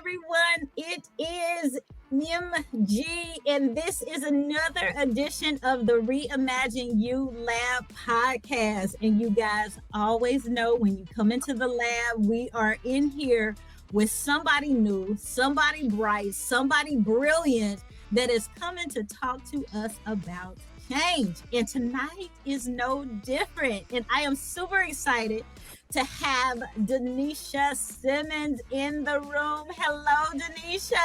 everyone. It is MG, and this is another edition of the Reimagine You Lab podcast. And you guys always know when you come into the lab, we are in here with somebody new, somebody bright, somebody brilliant that is coming to talk to us about change. And tonight is no different. And I am super excited to have Danesha Simmons in the room. Hello, Danesha.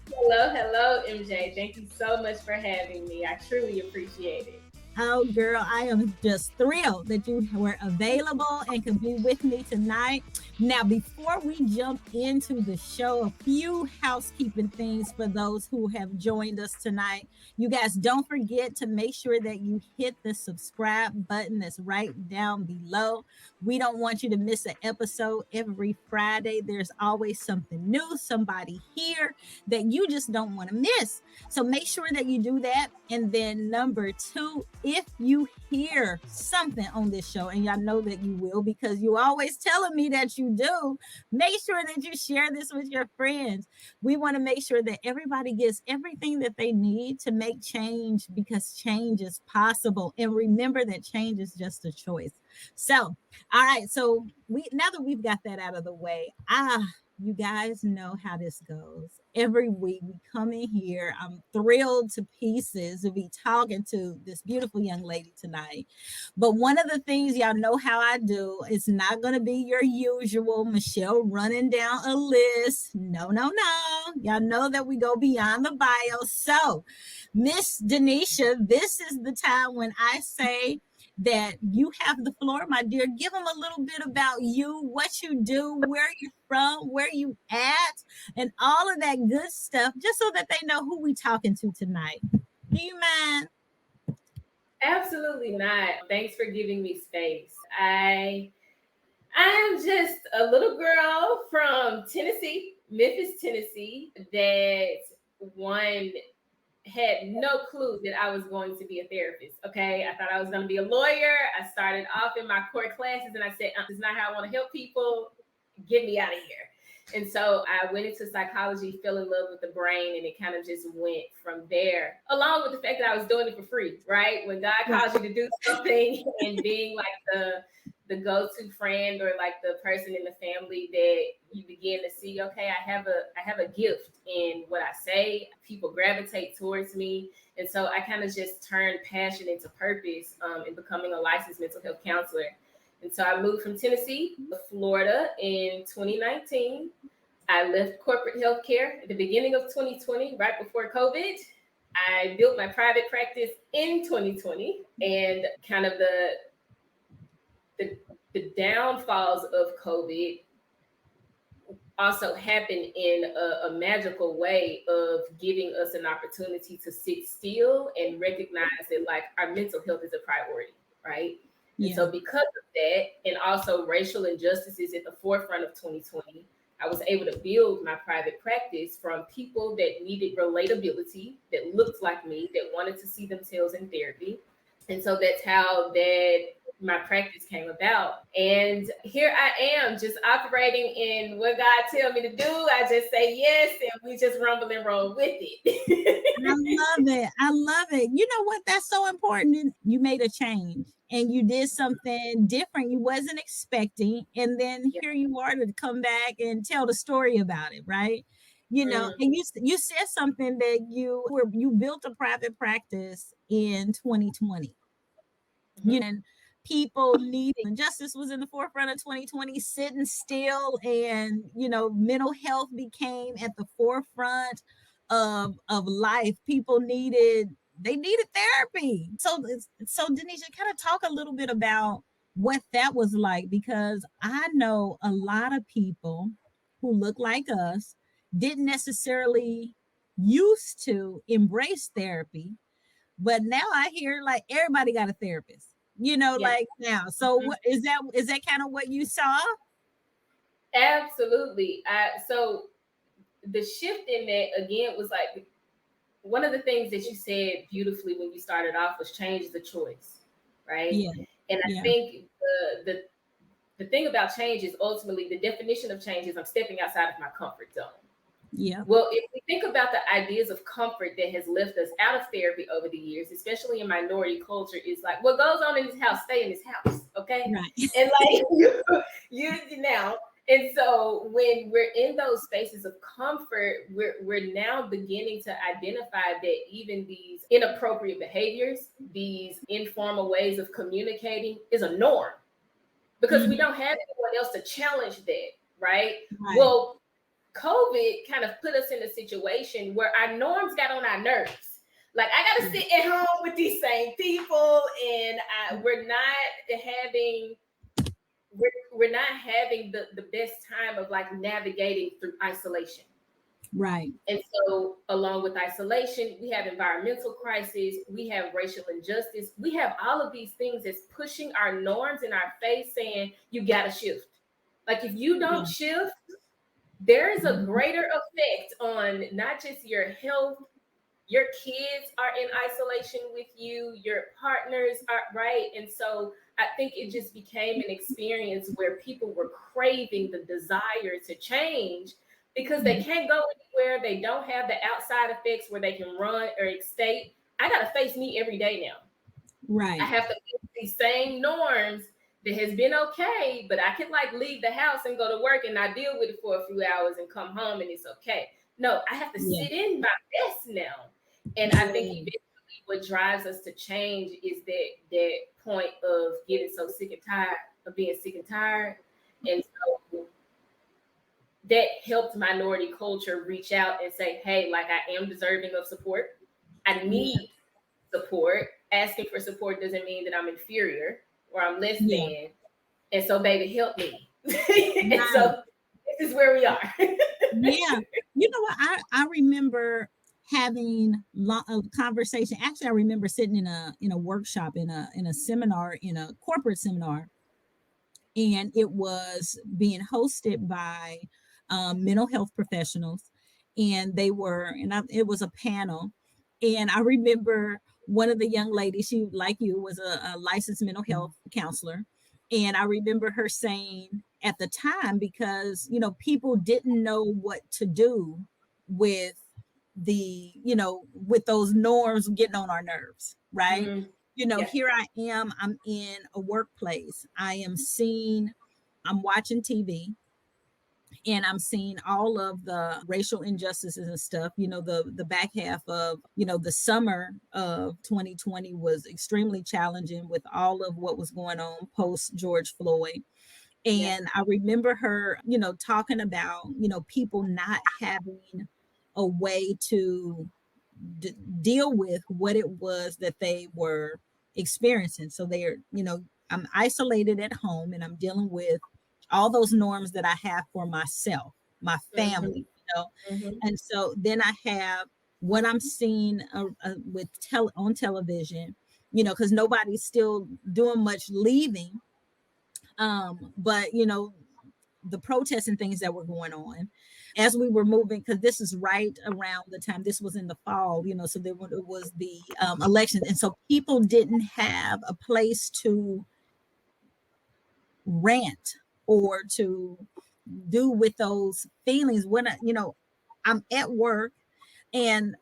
Hello, MJ. Thank you so much for having me. I truly appreciate it. Oh, girl, I am just thrilled that you were available and could be with me tonight. Now, before we jump into the show, a few housekeeping things for those who have joined us tonight. You guys don't forget to make sure that you hit the subscribe button that's right down below. We don't want you to miss an episode every Friday. There's always something new, somebody here that you just don't want to miss. So make sure that you do that. And then number two, if you hear something on this show, and y'all know that you will because you always telling me that you do, make sure that you share this with your friends. We want to make sure that everybody gets everything that they need to make change because change is possible. And remember that change is just a choice. So, all right. So we now that we've got that out of the way, you guys know how this goes. Every week we come in here. I'm thrilled to pieces to be talking to this beautiful young lady tonight. But one of the things y'all know how I do, it's not going to be your usual Michelle running down a list. No, no, no. Y'all know that we go beyond the bio. So, Miss Danesha, this is the time when I say, that you have the floor, my dear. Give them a little bit about you, what you do, where you're from, where you at, and all of that good stuff, just so that they know who we talking to tonight. Do you mind? Absolutely not. Thanks for giving me space. I'm just a little girl from Tennessee, Memphis, Tennessee, that one had no clue that I was going to be a therapist. Okay. I thought I was going to be a lawyer. I started off in my core classes and I said, this is not how I want to help people. Get me out of here. And so I went into psychology, fell in love with the brain, and it kind of just went from there, along with the fact that I was doing it for free, right? When God calls you to do something and being like the go-to friend or like the person in the family that you begin to see, okay, I have a gift in what I say. People gravitate towards me. And so I kind of just turned passion into purpose in becoming a licensed mental health counselor. And so I moved from Tennessee to Florida in 2019. I left corporate healthcare at the beginning of 2020, right before COVID. I built my private practice in 2020, and kind of the downfalls of COVID also happened in a magical way of giving us an opportunity to sit still and recognize that like our mental health is a priority, right? Yeah. And so because of that, and also racial injustices at the forefront of 2020, I was able to build my private practice from people that needed relatability, that looked like me, that wanted to see themselves in therapy. And so that's how that my practice came about. And here I am just operating in what God tell me to do. I just say yes, and we just rumble and roll with it. I love it. I love it. You know what? That's so important. You made a change and you did something different you wasn't expecting. And then here you are to come back and tell the story about it, right? You know, and you said something that you built a private practice in 2020. You know, and people needing justice was in the forefront of 2020, sitting still, and mental health became at the forefront of life. People needed therapy. So Danesha, kind of talk a little bit about what that was like, because I know a lot of people who look like us didn't necessarily used to embrace therapy, but now I hear like everybody got a therapist, like now. So what is that kind of what you saw? Absolutely. So the shift in that again was like one of the things that you said beautifully when you started off was change is a choice, right? Yeah. And I think the thing about change is ultimately the definition of change is I'm stepping outside of my comfort zone, Yep. Well, if we think about the ideas of comfort that has left us out of therapy over the years, especially in minority culture, is like what goes on in this house, stay in this house, okay? Right. And like you now, and so when we're in those spaces of comfort, we're now beginning to identify that even these inappropriate behaviors, these informal ways of communicating, is a norm because we Hmm. don't have anyone else to challenge that, right? Right. Well, COVID kind of put us in a situation where our norms got on our nerves. Like I got to Yeah. sit at home with these same people, and we're not having we're not having the best time of like navigating through isolation. Right. And so, along with isolation, we have environmental crisis, we have racial injustice, we have all of these things that's pushing our norms in our face, saying you got to shift. Like if you don't Yeah. shift, there is a Mhm. greater effect on not just your health, your kids are in isolation with you, your partners are right. And so I think it just became an experience where people were craving the desire to change because they Mhm. can't go anywhere. They don't have the outside effects where they can run or escape. I got to face me every day now. I Right. have to face these same norms that has been okay, but I can like leave the house and go to work and not deal with it for a few hours and come home and it's okay. No, I have to Yeah. sit in my best now. And I think Yeah. eventually what drives us to change is that point of getting so sick and tired of being sick and tired. And so that helped minority culture reach out and say, hey, like I am deserving of support. I Yeah. need support. Asking for support doesn't mean that I'm inferior or I'm less Yeah. than. And so, baby, help me. And Right. so, this is where we are. Yeah. You know what? I remember having a conversation. Actually, I remember sitting in a workshop in a seminar in a corporate seminar, and it was being hosted by mental health professionals, and it was a panel, and I remember one of the young ladies, she like you was a licensed mental health counselor, and I remember her saying at the time, because people didn't know what to do with with those norms getting on our nerves, right? Mhm. Yeah. Here I am, I'm in a workplace. I'm watching TV, and I'm seeing all of the racial injustices and stuff. The back half of, the summer of 2020 was extremely challenging with all of what was going on post George Floyd. Yeah. And I remember her, talking about, people not having a way to deal with what it was that they were experiencing. So I'm isolated at home, and I'm dealing with all those norms that I have for myself, my Mhm. family. Mhm. And so then I have what I'm seeing on television, because nobody's still doing much leaving. But the protests and things that were going on as we were moving, because this is right around the time, this was in the fall, so it was the election, and so people didn't have a place to rant or to do with those feelings when I'm at work, and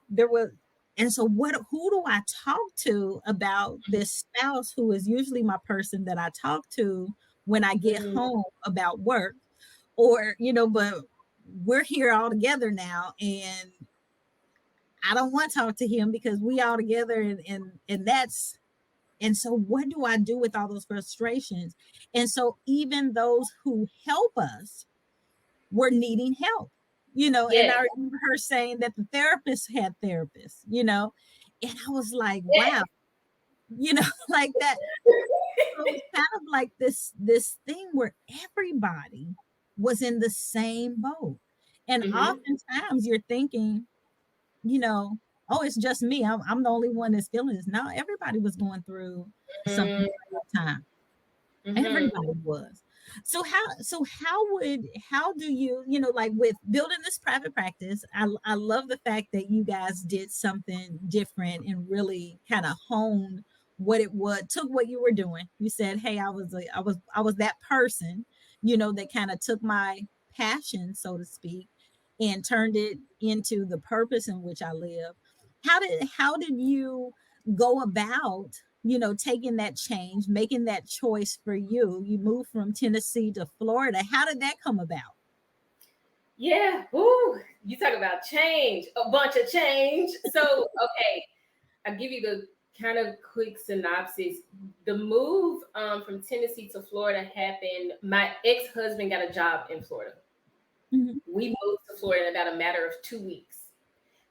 so who do I talk to about this spouse who is usually my person that I talk to when I get Mhm. home about work, or but we're here all together now, and I don't want to talk to him because we all together, and that's and so what do I do with all those frustrations? And so even those who help us were needing help, and Yes. I remember her saying that the therapist had therapists, and I was like, Yes. wow, like that. So it was kind of like this thing where everybody was in the same boat. And Mhm. oftentimes you're thinking, you know, oh, it's just me. I'm the only one that's feeling this. No, everybody was going through something Mhm. at that time. Mhm. Everybody was. How do you, like with building this private practice, I love the fact that you guys did something different and really kind of honed what it was, took what you were doing. You said, hey, I was that person, that kind of took my passion, so to speak, and turned it into the purpose in which I live. How did you go about, taking that change, making that choice for you? You moved from Tennessee to Florida. How did that come about? Yeah. Woo. You talk about change, a bunch of change. So, okay, I'll give you the kind of quick synopsis. The move from Tennessee to Florida happened. My ex-husband got a job in Florida. Mhm. We moved to Florida in about a matter of 2 weeks.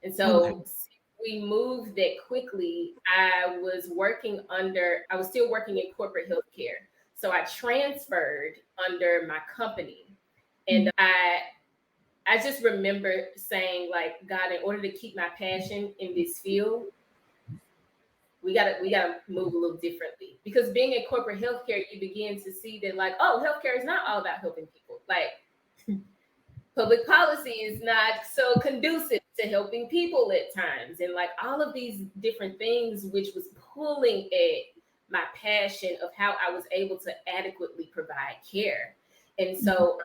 And Oh, wow. so we moved that quickly. I was still working in corporate healthcare. So I transferred under my company. And Mhm. I just remember saying, like, God, in order to keep my passion in this field, we gotta move a little differently. Because being in corporate healthcare, you begin to see that, like, oh, healthcare is not all about helping people. Like, public policy is not so conducive to helping people at times, and like all of these different things, which was pulling at my passion of how I was able to adequately provide care. And Mhm. so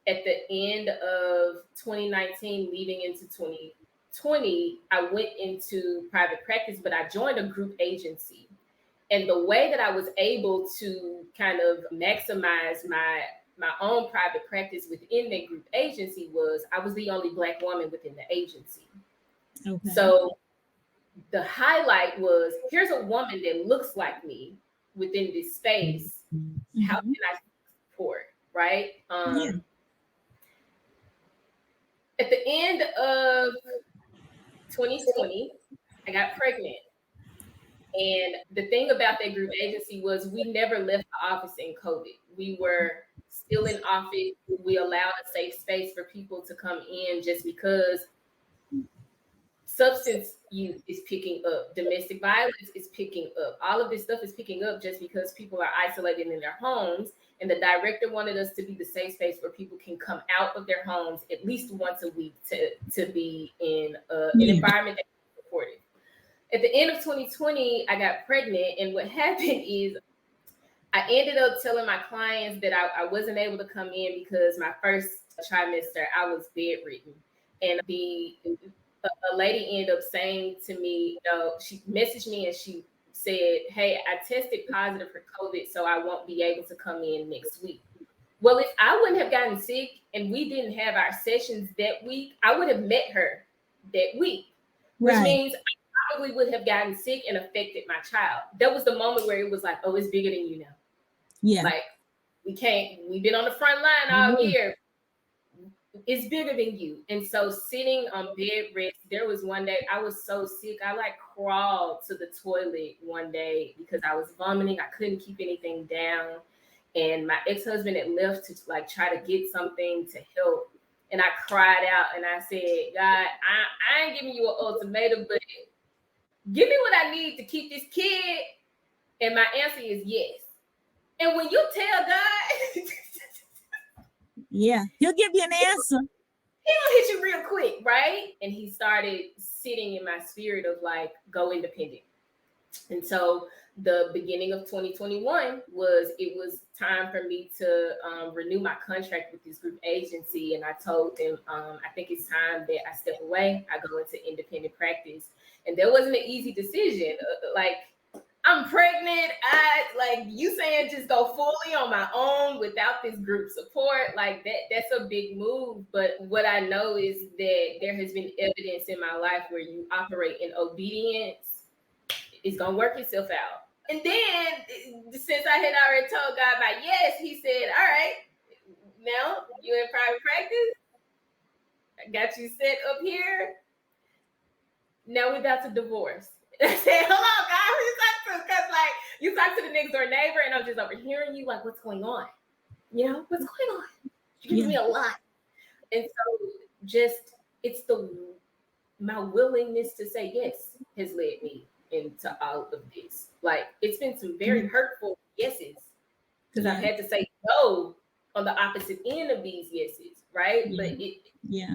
at the end of 2019, leading into 2020, I went into private practice, but I joined a group agency. And the way that I was able to kind of maximize my own private practice within that group agency was I was the only Black woman within the agency. Okay. So the highlight was, here's a woman that looks like me within this space. How Mhm. can I support? Right? Yeah. At the end of 2020, I got pregnant. And the thing about that group agency was we never left the office in COVID. We were still in office. We allowed a safe space for people to come in, just because substance use is picking up, domestic violence is picking up, all of this stuff is picking up just because people are isolated in their homes. And the director wanted us to be the safe space where people can come out of their homes at least once a week to be in an Yeah. environment that is supportive. At the end of 2020, I got pregnant. And what happened is I ended up telling my clients that I wasn't able to come in because my first trimester, I was bedridden. And a lady ended up saying to me, she messaged me and she said, hey, I tested positive for COVID, so I won't be able to come in next week. Well, if I wouldn't have gotten sick and we didn't have our sessions that week, I would have met her that week, which Right. means I probably would have gotten sick and affected my child. That was the moment where it was like, oh, it's bigger than you now. Yeah. Like, we've been on the front line all Yeah. year. It's bigger than you. And so sitting on bed rest, there was one day I was so sick. I like crawled to the toilet one day because I was vomiting. I couldn't keep anything down. And my ex-husband had left to like try to get something to help. And I cried out and I said, God, I ain't giving you an ultimatum, but give me what I need to keep this kid. And my answer is yes. And when you tell God, Yeah. He'll give you an answer. he'll hit you real quick, right? And he started sitting in my spirit of like, go independent. And so the beginning of 2021 was time for me to renew my contract with this group agency. And I told them, I think it's time that I step away. I go into independent practice. And that wasn't an easy decision. Like, I'm pregnant. I like you saying just go fully on my own without this group support. Like that's a big move. But what I know is that there has been evidence in my life where you operate in obedience, it's gonna work itself out. And then since I had already told God my yes, he said, all right, now you in private practice. I got you set up here. Now we're about to divorce. I said, hold on, God, who you talk to? Because like you talk to the next door neighbor and I'm just overhearing you, like, what's going on? You know, what's going on? You're giving Yeah. me a lot. And so just it's the my willingness to say yes has led me into all of this. Like it's been some very Yeah. hurtful yeses because I've Yeah. had to say no on the opposite end of these yeses, right? Yeah. But Yeah.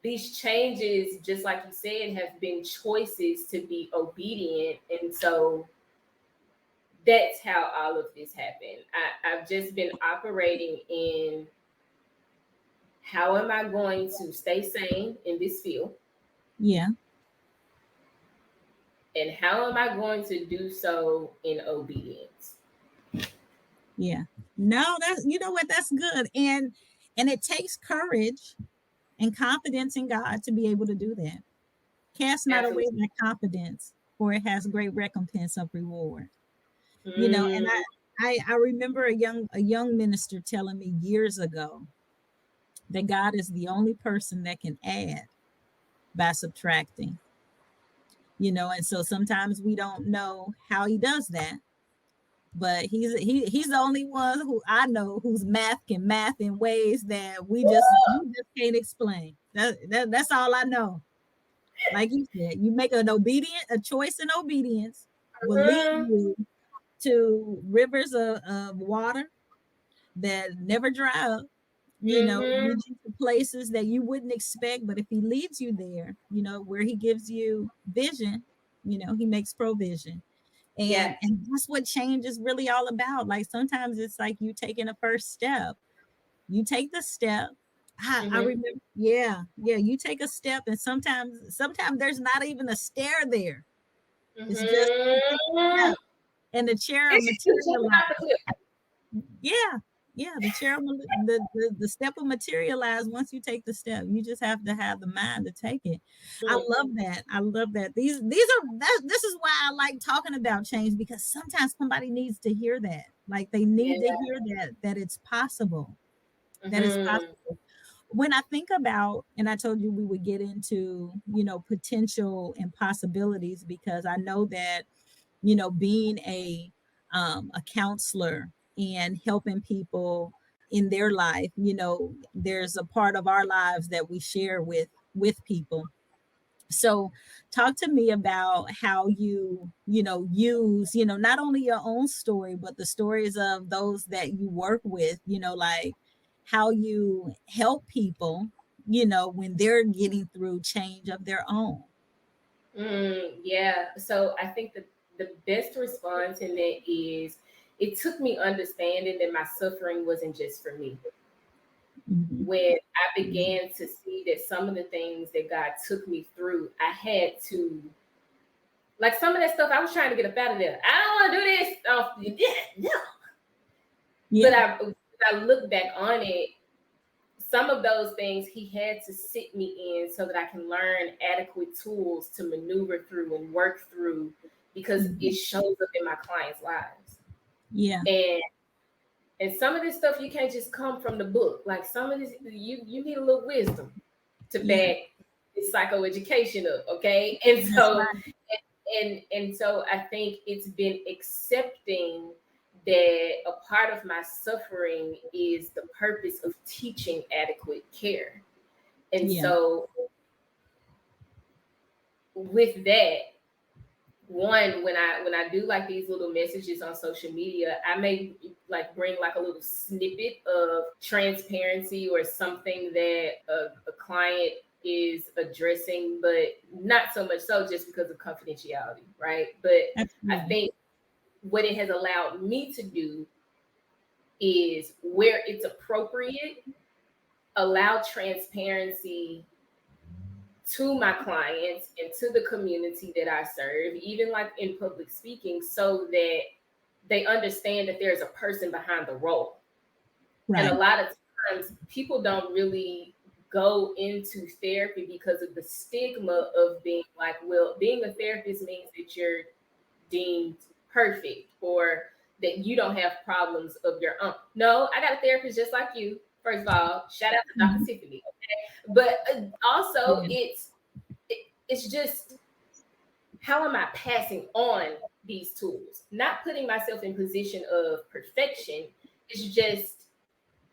these changes, just like you said, have been choices to be obedient. And so that's how all of this happened. I've just been operating in how am I going to stay sane in this field? Yeah. And how am I going to do so in obedience? Yeah. No, that's, you know what, that's good. And it takes courage and confidence in God to be able to do that. Cast not away Absolutely. thy confidence, for it has great recompense of reward. You know, and Mm, I remember a young minister telling me years ago that God is the only person that can add by subtracting. You know, and so sometimes we don't know how he does that, but he's the only one who I know whose math can math in ways that we just can't explain. That's all I know. Like you said, you make a choice in obedience will lead mm, you to rivers of water that never dry up, mm-hmm. lead you to places that you wouldn't expect. But if he leads you there, where he gives you vision, he makes provision. Yeah. And that's what change is really all about. Like sometimes it's like you taking a first step. You take the step. I Mm-hmm. remember, yeah, you take a step, and sometimes there's not even a stair there. It's just you take a Mm-hmm. step, and the chair It's just you jumping off the materialized. cliff. Yeah, yeah, the step will materialize once you take the step. You just have to have the mind to take it. I Mm, love that. I love that. This is why I like talking about change, because sometimes somebody needs to hear that. Like they need to yeah. hear that it's possible. That it's Mm-hmm. possible. When I think about, and I told you we would get into, potential and possibilities, because I know that, being a counselor and helping people in their life, there's a part of our lives that we share with people. So talk to me about how use, not only your own story, but the stories of those that you work with, like how you help people, when they're getting through change of their own. Yeah. So I think the best response in that is it took me understanding that my suffering wasn't just for me. Mhm. When I began to see that some of the things that God took me through, I had to, like some of that stuff I was trying to get up out of there. I don't want to do this. Oh, yeah, no. But Yeah. I look back on it, some of those things he had to sit me in so that I can learn adequate tools to maneuver through and work through, because it Mhm. shows up in my clients' lives. Yeah. And some of this stuff you can't just come from the book. Like some of this you need a little wisdom to Yeah. back this psychoeducation up, okay? And That's so right. so I think it's been accepting that a part of my suffering is the purpose of teaching adequate care. And Yeah. so with that, one, when I do like these little messages on social media, I may like bring like a little snippet of transparency or something that a client is addressing, but not so much so just because of confidentiality, right? But I Absolutely. think what it has allowed me to do is, where it's appropriate, allow transparency to my clients and to the community that I serve, even like in public speaking, so that they understand that there's a person behind the role. And a Right. lot of times people don't really go into therapy because of the stigma of being like, well, being a therapist means that you're deemed perfect or that you don't have problems of your own. No, I got a therapist just like you. First of all, shout out to Dr. Mhm. Tiffany. But also, Yeah. it's just, how am I passing on these tools? Not putting myself in position of perfection. It's just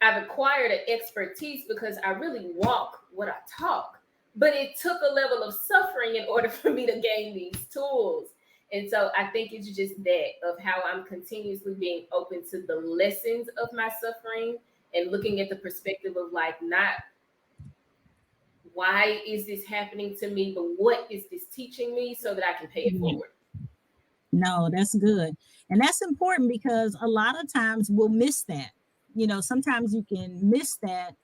I've acquired an expertise because I really walk what I talk. But it took a level of suffering in order for me to gain these tools. And so I think it's just that of how I'm continuously being open to the lessons of my suffering and looking at the perspective of like, not why is this happening to me, but what is this teaching me so that I can pay it Yeah. forward. No, that's good. And that's important because a lot of times we'll miss that. Sometimes you can miss that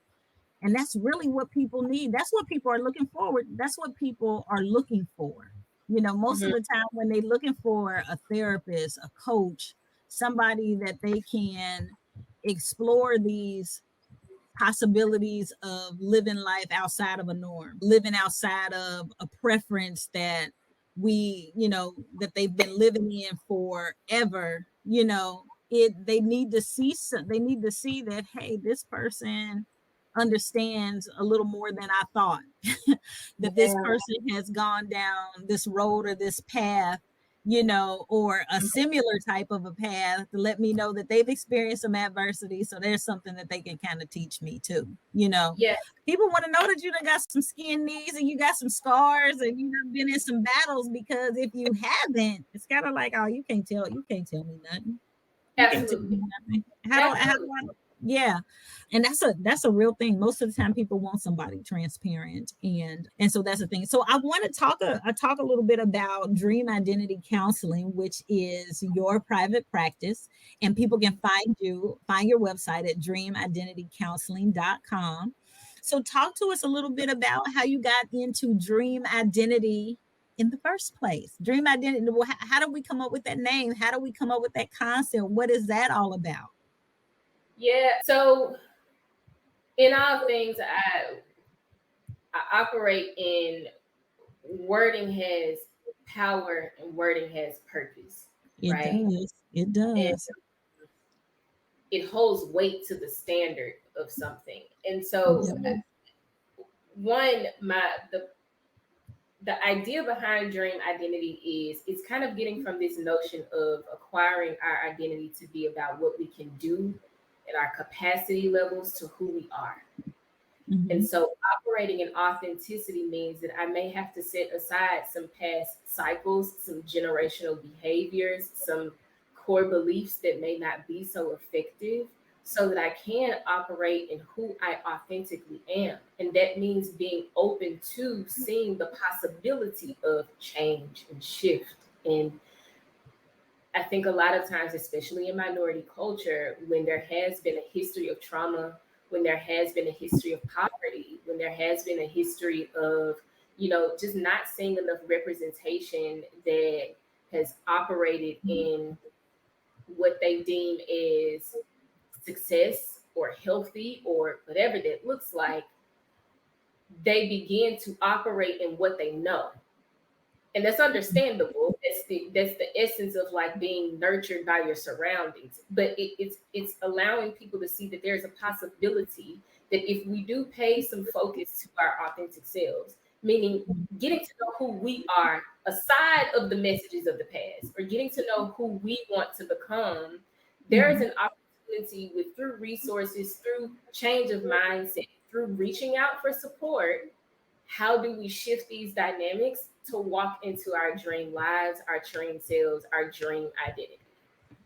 And that's really what people need. That's what people are looking forward. That's what people are looking for. You know, most of Mhm. the time when they're looking for a therapist, a coach, somebody that they can explore these possibilities of living life outside of a norm, living outside of a preference that that they've been living in forever, they need to see they need to see that, hey, this person understands a little more than I thought. That this Yeah. person has gone down this road or this path, or a similar type of a path, to let me know that they've experienced some adversity. So there's something that they can kind of teach me too. Yeah. People want to know that you done got some skin knees and you got some scars and you have been in some battles, because if you haven't, it's kind of like, oh, you can't tell me nothing. You can't tell me Absolutely. nothing. How Absolutely. do I, yeah. And that's a real thing. Most of the time people want somebody transparent, and so that's the thing. So I want to talk a little bit about Dream Identity Counseling, which is your private practice, and people can find your website at dreamidentitycounseling.com. So talk to us a little bit about how you got into Dream Identity in the first place. Dream Identity. Well, how do we come up with that name? How do we come up with that concept? What is that all about? Yeah. So in all things, I operate in wording has power and wording has purpose, It right? does. It And does. it holds weight to the standard of something. And It so, does. one, the idea behind dream identity is it's kind of getting from this notion of acquiring our identity to be about what we can do and our capacity levels to who we are. And Mhm. so operating in authenticity means that I may have to set aside some past cycles, some generational behaviors, some core beliefs that may not be so effective, so that I can operate in who I authentically am. And that means being open to seeing the possibility of change and shift. And I think a lot of times, especially in minority culture, when there has been a history of trauma, when there has been a history of poverty, when there has been a history of, just not seeing enough representation that has operated in what they deem as success or healthy or whatever that looks like, they begin to operate in what they know, and that's understandable. That's the essence of like being nurtured by your surroundings. But it's allowing people to see that there's a possibility that if we do pay some focus to our authentic selves, meaning getting to know who we are aside of the messages of the past, or getting to know who we want to become, there is Mhm. an opportunity with through resources, through change of mindset, through reaching out for support. How do we shift these dynamics to walk into our dream lives, our dream selves, our dream identity?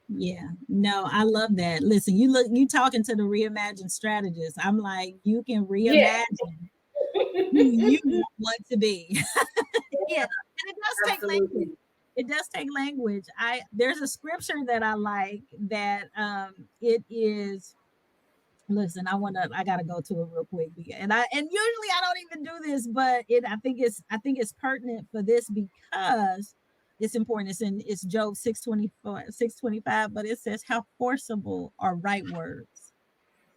Yeah. No, I love that. Listen, you talking to the reimagined strategist. I'm like, you can Yeah. reimagine who you want to be. Yeah. And it does take language. Absolutely. It does take language. There's a scripture that I like that it is. Listen, I gotta go to it real quick, and usually I don't even do this, but I think it's pertinent for this because it's important. It's Job 6:24, 6:25, but it says, how forcible are right words.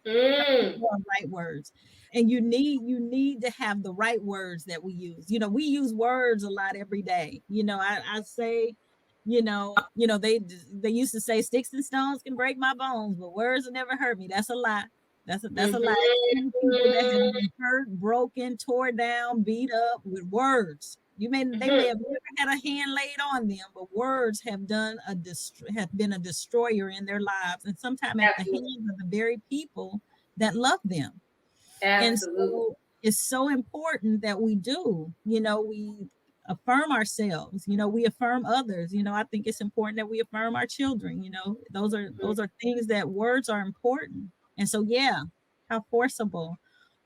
Mm. Right words. And you need to have the right words that we use. We use words a lot every day. I say, they used to say sticks and stones can break my bones, but words will never hurt me. That's a lie. That's a lie. There's too many people that have Mhm. been hurt, broken, tore down, beat up with words. They may Mhm. have never had a hand laid on them, but words have been a destroyer in their lives, and sometimes at the Absolutely. hands of the very people that love them. And Absolutely. so it's so important that we affirm ourselves, we affirm others. I think it's important that we affirm our children. Those are things that words are important. And so, yeah, how forcible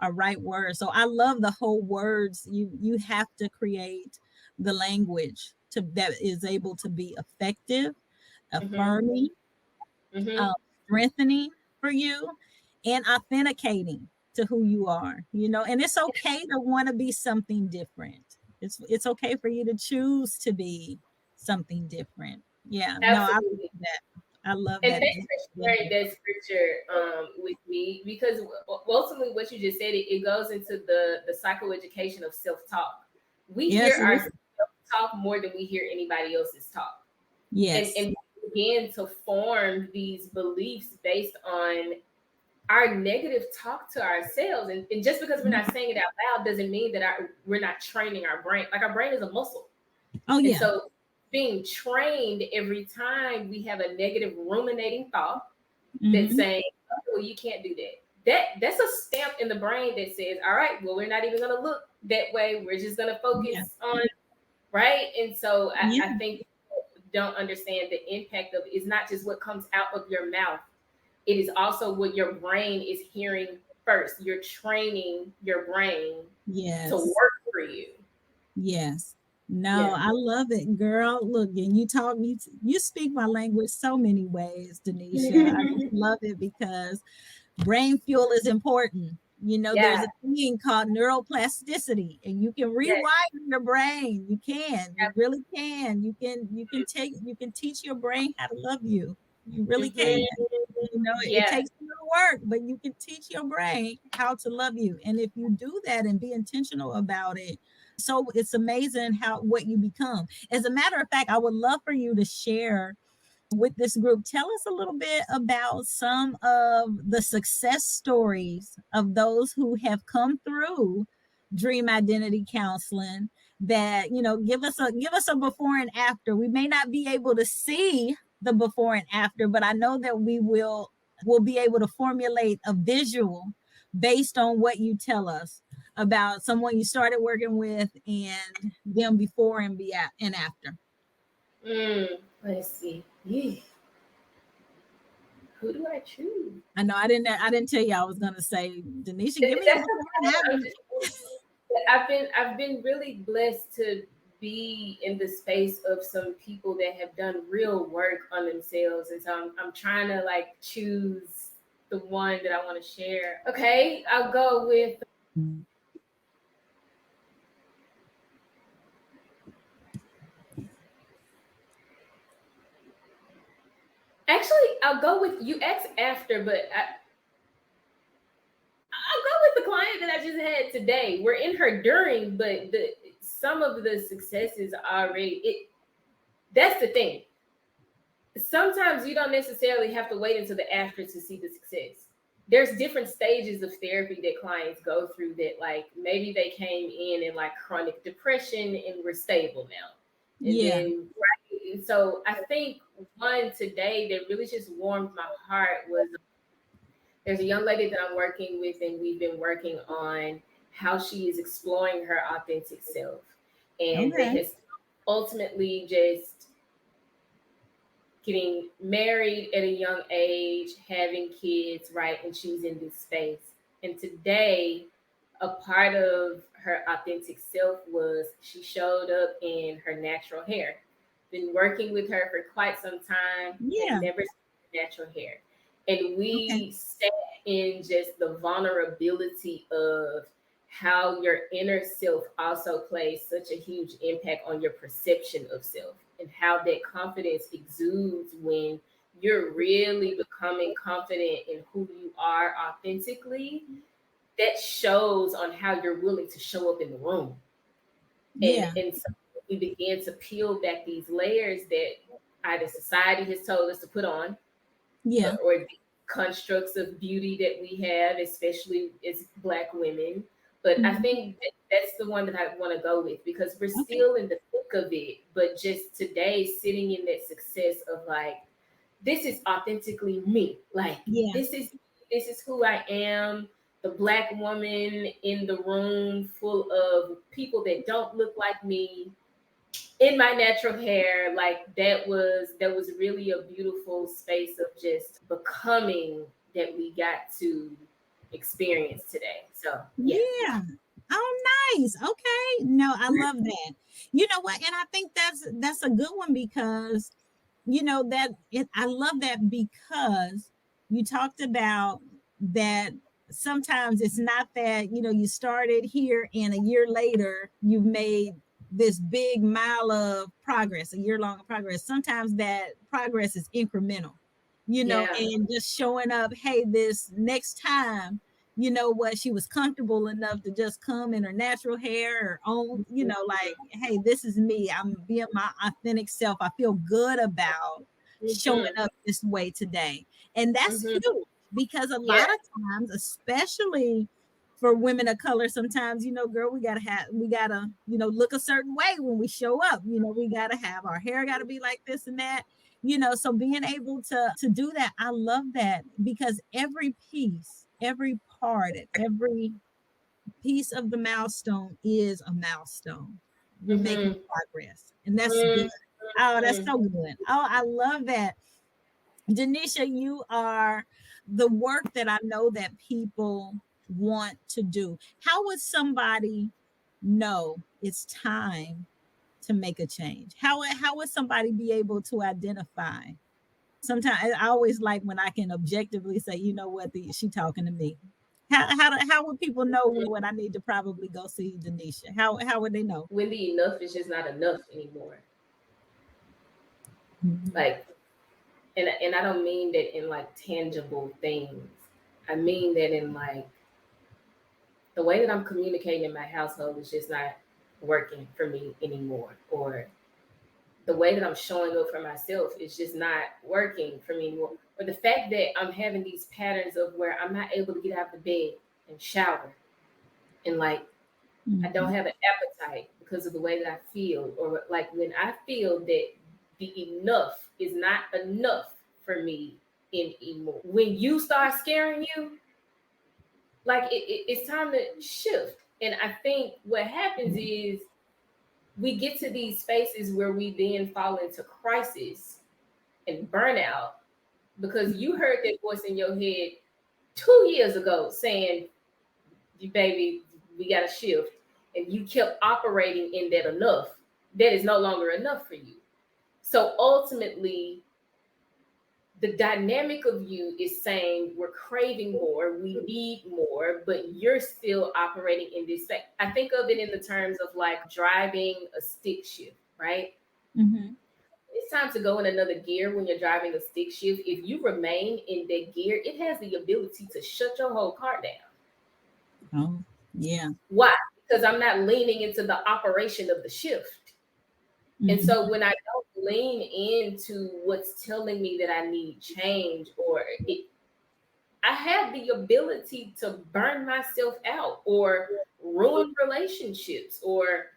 are right words. So I love the whole words. You have to create the language that is able to be effective, Mhm. affirming, Mhm. um, strengthening for you, and authenticating to who you are, and it's okay to want to be something different. It's okay for you to choose to be something different. Yeah, no, I love Absolutely. that. I love And that. thanks for sharing that scripture with me, because ultimately what you just said, it goes into the psychoeducation of self-talk. We hear Yes, it our is. self-talk more than we hear anybody else's talk. Yes. And we begin to form these beliefs based on our negative talk to ourselves. And just because we're not saying it out loud doesn't mean that we're not training our brain. Like, our brain is a muscle. Oh And yeah. so being trained every time we have a negative ruminating thought that's Mm-hmm. saying, oh, well, you can't do that. That's a stamp in the brain that says, all right, well, we're not even going to look that way. We're just going to Yeah. focus on, right. And so Yeah. I think people don't understand the impact of it. It's not just what comes out of your mouth. It is also what your brain is hearing first. You're training your brain to Yes. work for you. Yes. No, Yeah. I love it, girl. Look, and you speak my language so many ways, Danesha. I just love it because brain fuel is important. Yeah. There's a thing called neuroplasticity, and you can Yes. rewire your brain. You really can. You can teach your brain how to love you. You really can. Mm-hmm. It Yeah. takes a little work, but you can teach your brain how to love you. And if you do that and be intentional about it, it's amazing how what you become. As a matter of fact, I would love for you to share with this group. Tell us a little bit about some of the success stories of those who have come through dream identity counseling, that give us a before and after. We may not be able to see the before and after, but I know that we'll be able to formulate a visual based on what you tell us about someone you started working with and them before and after. Let's see. Yeah. Who do I choose? I know I didn't tell you I was gonna say, Denisha, give me a That's before okay. and after. I'm just, I've been really blessed to be in the space of some people that have done real work on themselves, and so I'm trying to like choose the one that I want to share. Okay, I'll go with. Actually, I'll go with you. Asked after, but I'll go with the client that I just had today. We're in her during, but the some of the successes already. That's the thing. Sometimes you don't necessarily have to wait until the after to see the success. There's different stages of therapy that clients go through, that like maybe they came in like chronic depression and we're stable now. And Yeah. then right, and so I think one today that really just warmed my heart was, there's a young lady that I'm working with, and we've been working on how she is exploring her authentic self. And that Okay. has ultimately just getting married at a young age, having kids, right? And she's in this space. And today, a part of her authentic self was she showed up in her natural hair. Been working with her for quite some time, had Yeah. never seen natural hair. And Okay. we sat in just the vulnerability of how your inner self also plays such a huge impact on your perception of self, and how that confidence exudes when you're really becoming confident in who you are authentically. That shows on how you're willing to show up in the room. and Yeah. and so we began to peel back these layers that either society has told us to put on, Yeah. or the constructs of beauty that we have, especially as Black women. But I Mhm. think that's the one that I want to go with, because we're Okay. still in the thick of it. But just today, sitting in that success of like, this is authentically me. Like, Yeah. this is who I am. The Black woman in the room full of people that don't look like me, in my natural hair. Like, that was really a beautiful space of just becoming that we got to experience today. So yeah. Yeah. Oh, nice. Okay. No, I love that. You know what? And I think that's a good one because I love that because you talked about that sometimes it's not that, you started here and a year later you've made this big mile of progress, a year long progress. Sometimes that progress is incremental, Yeah. and just showing up, hey, this next time, what, she was comfortable enough to just come in her natural hair or own, like, hey, this is me. I'm being my authentic self. I feel good about showing Mm-hmm. up this way today. And that's Mm-hmm. huge because a Yeah. lot of times, especially for women of color, sometimes, girl, we gotta, look a certain way when we show up. We gotta have our hair gotta be like this and that. So being able to do that, I love that because every piece, every part, every piece of the milestone is a milestone. We're making Mm-hmm. progress, and that's good. Oh, that's Mm-hmm. so good. Oh, I love that. Danesha, you are the work that I know that people want to do. How would somebody know it's time to make a change? How would somebody be able to identify? Sometimes I always like when I can objectively say, you know what, she talking to me. How would people know when I need to probably go see Danesha? How would they know? When the enough is just not enough anymore. Mhm. Like, and I don't mean that in like tangible things. I mean that in like the way that I'm communicating in my household is just not working for me anymore. Or the way that I'm showing up for myself is just not working for me anymore. Or the fact that I'm having these patterns of where I'm not able to get out of the bed and shower and like I don't Mhm. have an appetite because of the way that I feel, or like when I feel that the enough is not enough for me anymore. When you start scaring you, like it's time to shift. And I think what happens is we get to these spaces where we then fall into crisis and burnout because you heard that voice in your head 2 years ago saying, "You baby, we got to shift," and you kept operating in that enough. That is no longer enough for you. So ultimately, the dynamic of you is saying we're craving more, we need more, but you're still operating in this. I think of it in the terms of like driving a stick shift, right? Mhm. It's time to go in another gear when you're driving a stick shift. If you remain in that gear, it has the ability to shut your whole car down. Oh, yeah. Why? Because I'm not leaning into the operation of the shift. And Mhm. so when I don't lean into what's telling me that I need change, or I have the ability to burn myself out or ruin relationships or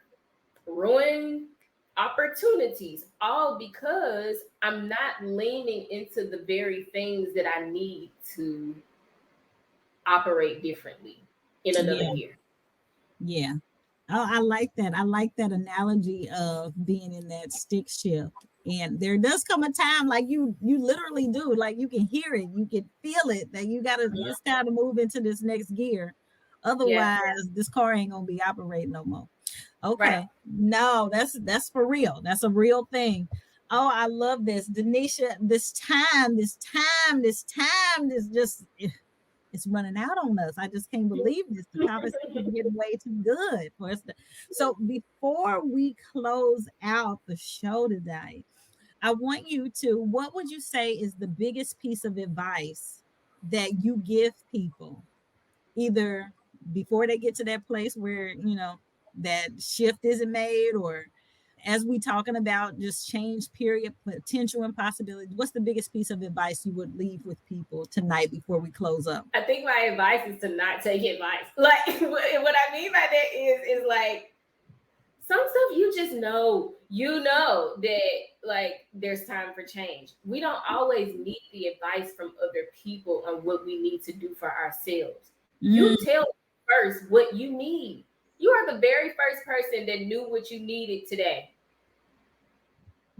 ruin opportunities, all because I'm not leaning into the very things that I need to operate differently in another Yeah. gear. Yeah. Oh, I like that. I like that analogy of being in that stick shift. And there does come a time, like you literally do, like you can hear it, you can feel it, that it's time to move into this next gear. Yeah, Otherwise, this car ain't gonna be operating no more. right. Okay. No, that's for real. That's a real thing. Oh, I love this. Denisha, this just it's running out on us. I just can't believe this. The conversation is getting way too good for us. So before we close out the show today, I want you to, what would you say is the biggest piece of advice that you give people, either before they get to that place where, that shift isn't made, or as we talking about just change period, potential and possibility? What's the biggest piece of advice you would leave with people tonight before we close up? I think my advice is to not take advice. Like what I mean by that is like some stuff you just know, you know that like there's time for change. We don't always need the advice from other people on what we need to do for ourselves. Mm, You tell first what you need. You are the very first person that knew what you needed today.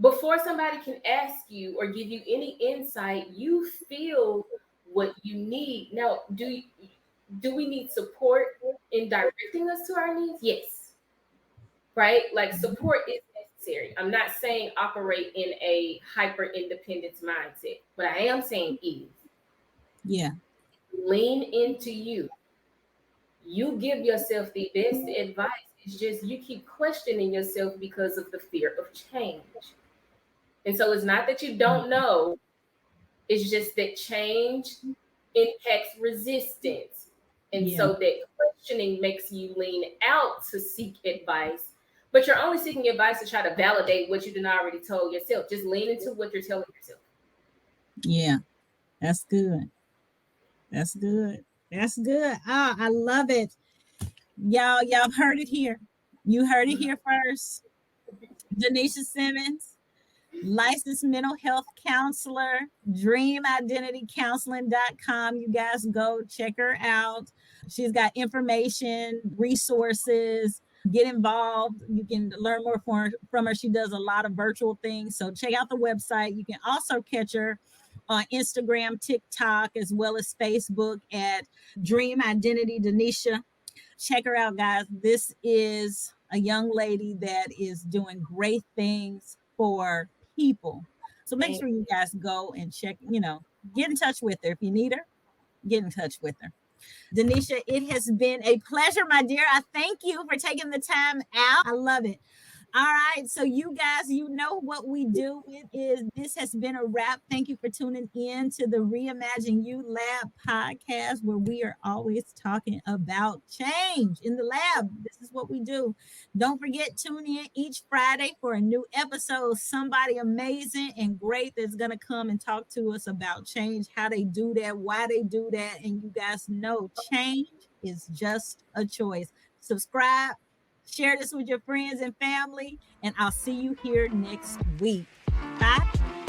Before somebody can ask you or give you any insight, you feel what you need. Now, do we need support in directing us to our needs? Yes, right? Like support is necessary. I'm not saying operate in a hyper independence mindset. What I am saying is yeah. lean into you. You give yourself the best advice. It's just you keep questioning yourself because of the fear of change. And so it's not that you don't know, it's just that change impacts resistance. And Yeah. so that questioning makes you lean out to seek advice, but you're only seeking advice to try to validate what you did not already told yourself. Just lean into what you're telling yourself. Yeah. That's good. That's good. That's good. Ah, I love it. Y'all heard it here. You heard it here first. Danesha Simmons, licensed mental health counselor, dreamidentitycounseling.com. You guys go check her out. She's got information, resources, get involved. You can learn more from her. She does a lot of virtual things. So check out the website. You can also catch her on Instagram, TikTok, as well as Facebook at Dream Identity Danesha. Check her out, guys. This is a young lady that is doing great things for people. So make Thank sure you guys go and check, get in touch with her. If you need her, get in touch with her. Danesha, it has been a pleasure, my dear. I thank you for taking the time out. I love it. All right. So, you guys, you know what we do. This has been a wrap. Thank you for tuning in to the Reimagine You Lab podcast, where we are always talking about change in the lab. This is what we do. Don't forget, tune in each Friday for a new episode. Somebody amazing and great that's going to come and talk to us about change, how they do that, why they do that. And you guys know change is just a choice. Subscribe, share this with your friends and family, and I'll see you here next week. Bye.